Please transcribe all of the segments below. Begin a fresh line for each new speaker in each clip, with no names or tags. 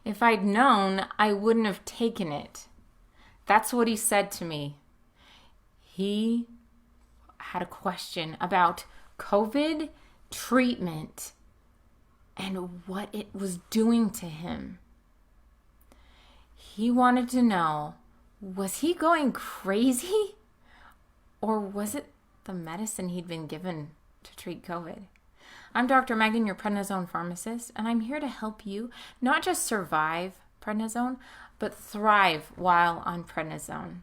If I'd known, I wouldn't have taken it. That's what he said to me. He had a question about COVID treatment and what it was doing to him. He wanted to know, was he going crazy? Or was it the medicine he'd been given to treat COVID? I'm Dr. Megan, your prednisone pharmacist, and I'm here to help you not just survive prednisone, but thrive while on prednisone.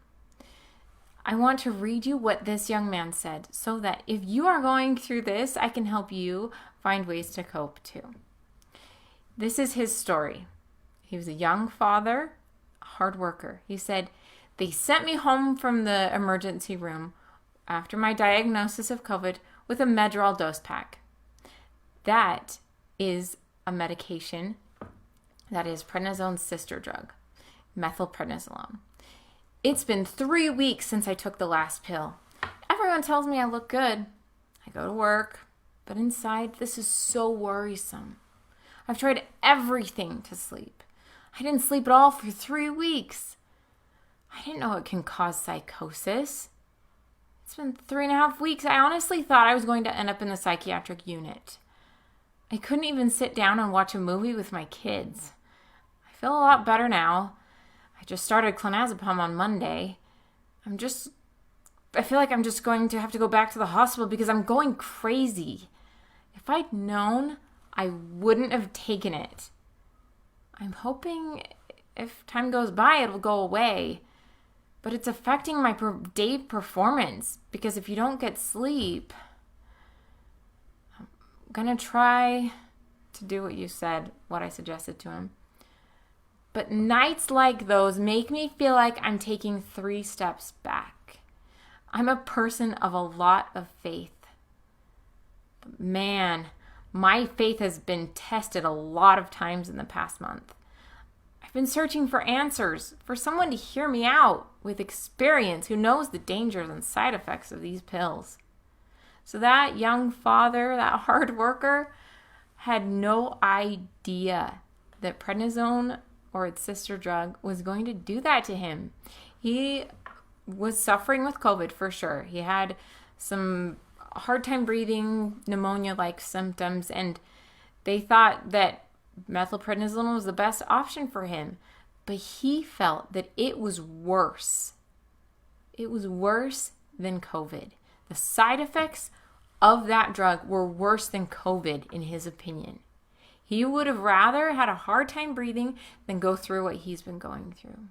I want to read you what this young man said so that if you are going through this, I can help you find ways to cope too. This is his story. He was a young father, a hard worker. He said, they sent me home from the emergency room after my diagnosis of COVID with a Medrol dose pack. That is a medication that is prednisone's sister drug, methylprednisolone. It's been 3 weeks since I took the last pill. Everyone tells me I look good. I go to work, but inside this is so worrisome. I've tried everything to sleep. I didn't sleep at all for 3 weeks. I didn't know it can cause psychosis. It's been 3.5 weeks. I honestly thought I was going to end up in the psychiatric unit. I couldn't even sit down and watch a movie with my kids. I feel a lot better now. I just started Clonazepam on Monday. I feel like I'm just going to have to go back to the hospital because I'm going crazy. If I'd known, I wouldn't have taken it. I'm hoping if time goes by, it'll go away. But it's affecting my day performance because if you don't get sleep, I'm going to try to do what you said, what I suggested to him. But nights like those make me feel like I'm taking 3 steps back. I'm a person of a lot of faith. But man, my faith has been tested a lot of times in the past month. I've been searching for answers, for someone to hear me out with experience who knows the dangers and side effects of these pills. So that young father, that hard worker, had no idea that prednisone or its sister drug was going to do that to him. He was suffering with COVID for sure. He had some hard time breathing, pneumonia-like symptoms, and they thought that methylprednisolone was the best option for him. But he felt that it was worse. It was worse than COVID. The side effects of that drug were worse than COVID in his opinion. He would have rather had a hard time breathing than go through what he's been going through.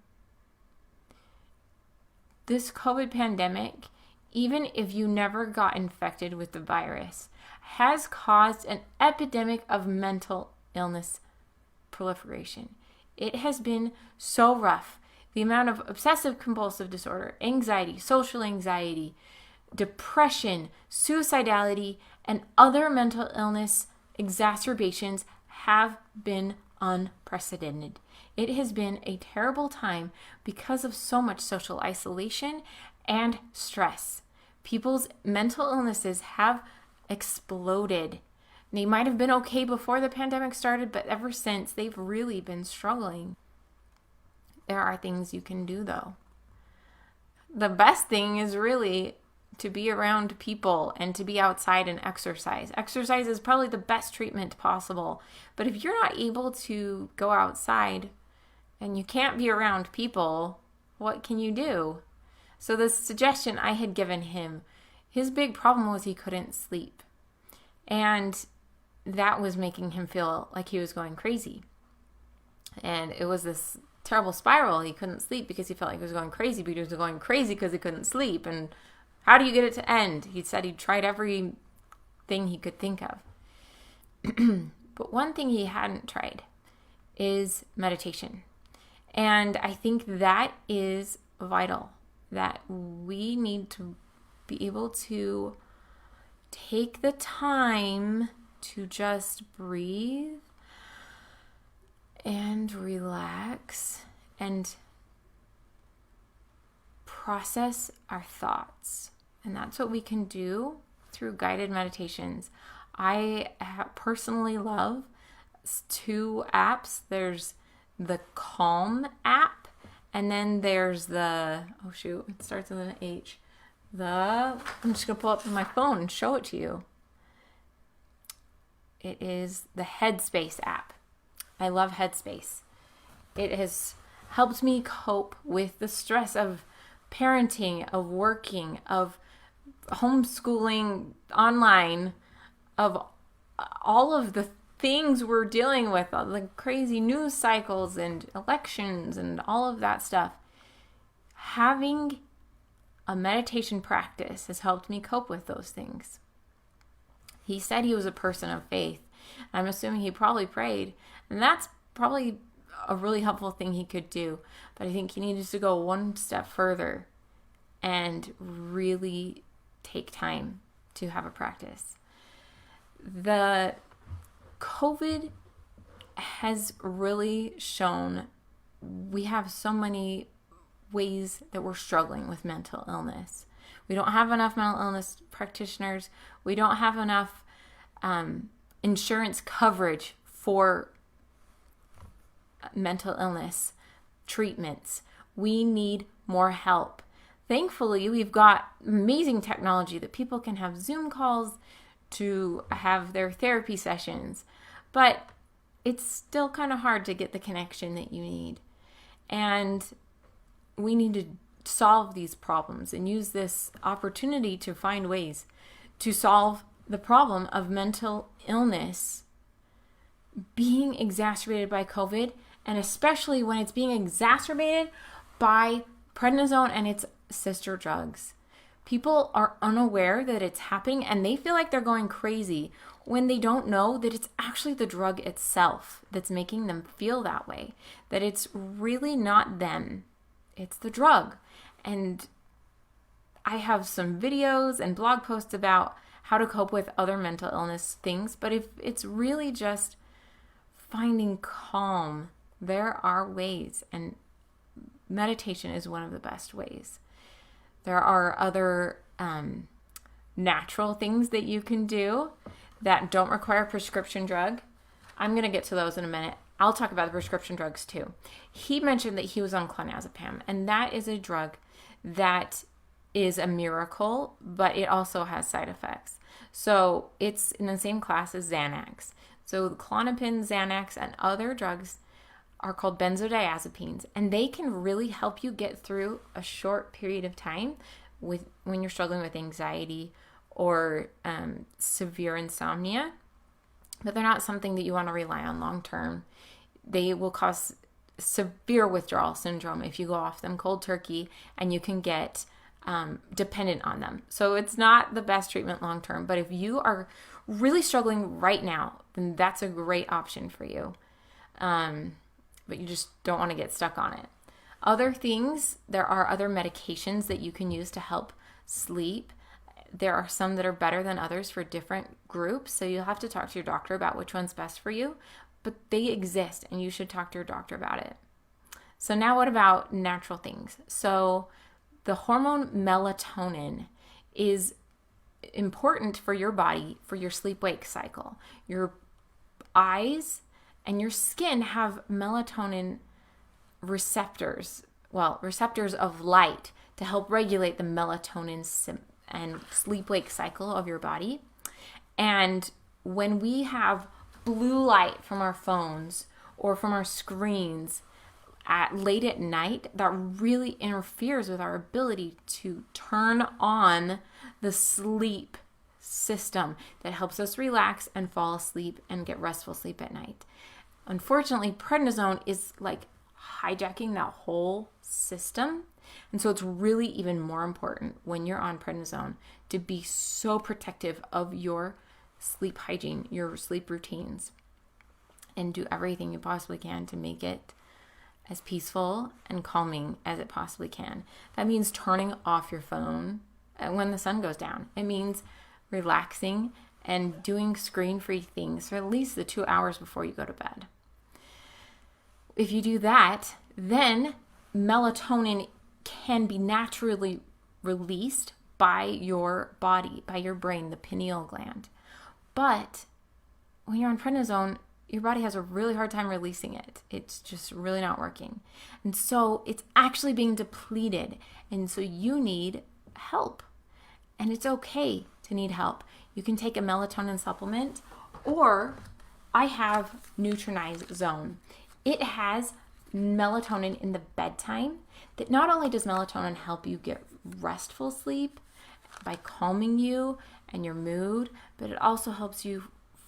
This COVID pandemic, even if you never got infected with the virus, has caused an epidemic of mental illness proliferation. It has been so rough. The amount of obsessive compulsive disorder, anxiety, social anxiety, depression, suicidality, and other mental illness exacerbations have been unprecedented. It has been a terrible time because of so much social isolation and stress. People's mental illnesses have exploded. They might have been okay before the pandemic started, but ever since, they've really been struggling. There are things you can do, though. The best thing is really to be around people and to be outside and exercise. Exercise is probably the best treatment possible. But if you're not able to go outside and you can't be around people, what can you do? So the suggestion I had given him, his big problem was he couldn't sleep. And that was making him feel like he was going crazy. And it was this terrible spiral. He couldn't sleep because he felt like he was going crazy, but he was going crazy because he couldn't sleep. And how do you get it to end? He said he tried everything he could think of. But one thing he hadn't tried is meditation. And I think that is vital, that we need to be able to take the time to just breathe and relax and process our thoughts. And that's what we can do through guided meditations. I personally love 2 apps. There's the Calm app, and then there's the, oh shoot, it starts with an H. I'm just going to pull up my phone and show it to you. It is the Headspace app. I love Headspace. It has helped me cope with the stress of parenting, of working, of homeschooling online, of all of the things we're dealing with, all the crazy news cycles and elections and all of that stuff. Having a meditation practice has helped me cope with those things. He said he was a person of faith. I'm assuming he probably prayed, and that's probably a really helpful thing he could do. But I think he needed to go one step further and really take time to have a practice. The COVID has really shown we have so many ways that we're struggling with mental illness. We don't have enough mental illness practitioners. We don't have enough insurance coverage for mental illness treatments. We need more help. Thankfully, we've got amazing technology that people can have Zoom calls to have their therapy sessions, but it's still kind of hard to get the connection that you need. And we need to solve these problems and use this opportunity to find ways to solve the problem of mental illness being exacerbated by COVID, and especially when it's being exacerbated by prednisone and its sister drugs. People are unaware that it's happening and they feel like they're going crazy when they don't know that it's actually the drug itself that's making them feel that way, that it's really not them, it's the drug. And I have some videos and blog posts about how to cope with other mental illness things, but if it's really just finding calm, there are ways, and meditation is one of the best ways. There are other natural things that you can do that don't require a prescription drug. I'm going to get to those in a minute. I'll talk about the prescription drugs too. He mentioned that he was on Clonazepam, and that is a drug that is a miracle, but it also has side effects. So it's in the same class as Xanax. So the Klonopin, Xanax, and other drugs are called benzodiazepines, and they can really help you get through a short period of time when you're struggling with anxiety or severe insomnia, but they're not something that you want to rely on long term. They will cause severe withdrawal syndrome if you go off them cold turkey, and you can get dependent on them. So it's not the best treatment long term, but if you are really struggling right now, then that's a great option for you. But you just don't want to get stuck on it. Other things, there are other medications that you can use to help sleep. There are some that are better than others for different groups, so you'll have to talk to your doctor about which one's best for you, but they exist and you should talk to your doctor about it. So now what about natural things? So the hormone melatonin is important for your body, for your sleep-wake cycle. Your eyes and your skin have melatonin receptors of light to help regulate the melatonin and sleep-wake cycle of your body. And when we have blue light from our phones or from our screens late at night, that really interferes with our ability to turn on the sleep system that helps us relax and fall asleep and get restful sleep at night. Unfortunately, prednisone is like hijacking that whole system. And so it's really even more important when you're on prednisone to be so protective of your sleep hygiene, your sleep routines, and do everything you possibly can to make it as peaceful and calming as it possibly can. That means turning off your phone when the sun goes down. It means relaxing and doing screen-free things for at least the 2 hours before you go to bed. If you do that, then melatonin can be naturally released by your body, by your brain, the pineal gland. But when you're on prednisone, your body has a really hard time releasing it. It's just really not working. And so it's actually being depleted. And so you need help. And it's okay to need help. You can take a melatonin supplement, or I have Nutranize Zone. It has melatonin in the bedtime that not only does melatonin help you get restful sleep by calming you and your mood, but it also helps you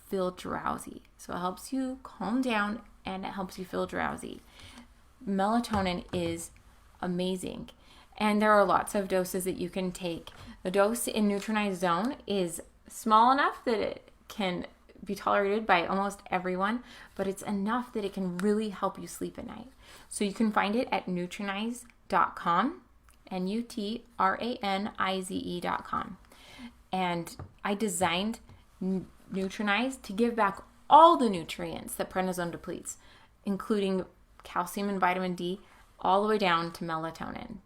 feel drowsy. So it helps you calm down and it helps you feel drowsy. Melatonin is amazing. And there are lots of doses that you can take. The dose in Nutranize Zone is small enough that it can be tolerated by almost everyone, but it's enough that it can really help you sleep at night. So you can find it at nutranize.com, nutranize.com. And I designed Nutranize to give back all the nutrients that prednisone depletes, including calcium and vitamin D, all the way down to melatonin.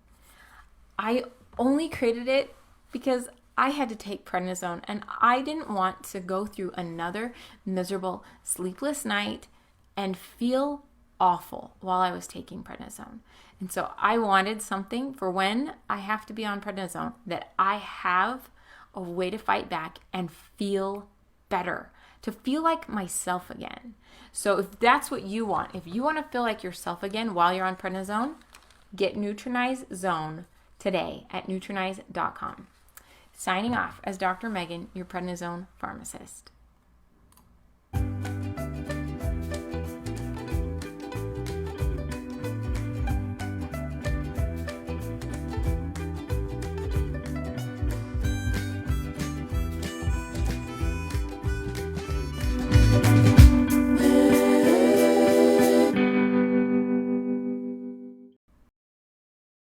I only created it because I had to take prednisone and I didn't want to go through another miserable sleepless night and feel awful while I was taking prednisone. And so I wanted something for when I have to be on prednisone that I have a way to fight back and feel better, to feel like myself again. So if that's what you want, if you want to feel like yourself again while you're on prednisone, get Nutranize Zone today at nutranize.com. Signing off as Dr. Megan, your prednisone pharmacist.